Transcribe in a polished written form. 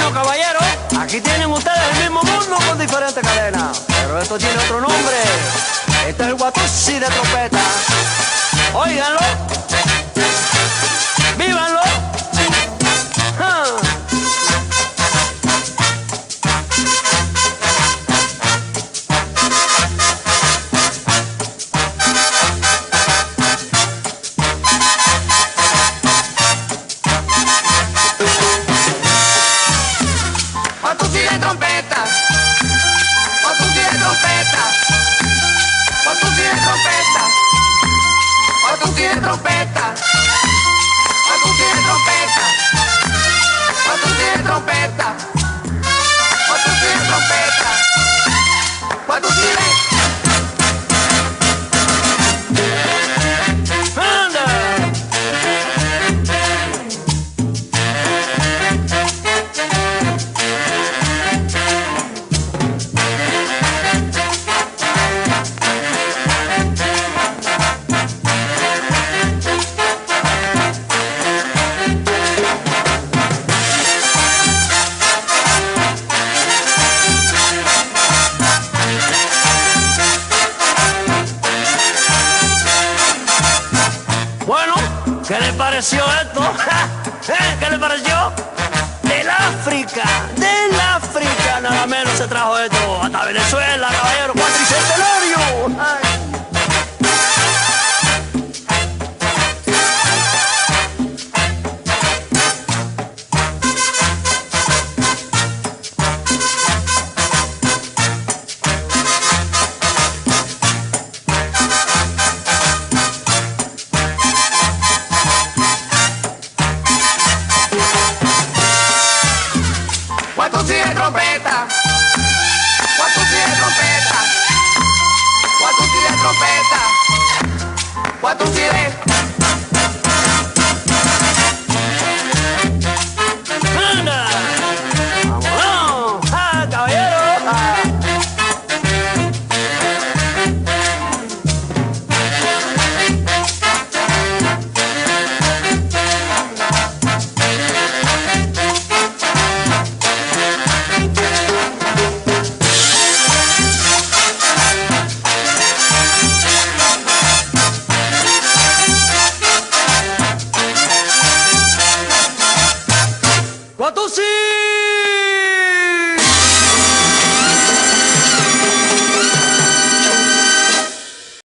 Bueno, caballeros, aquí tienen ustedes el mismo mundo con diferentes cadenas, pero esto tiene otro nombre. Este es el Watusi de trompeta. Óiganlo, vívanlo. Watusi de trompeta, Watusi de trompeta, Watusi de trompeta, Watusi de trompeta, Watusi de trompeta, Watusi de trompeta, Watusi de trompeta, Watusi de Bueno, ¿qué les pareció esto? ¿Qué les pareció? Del África, nada menos se trajo esto hasta Venezuela, caballero, cuatricentenario. Ay. Watusi de trompeta, Watusi de trompeta, Watusi de trompeta, Watusi de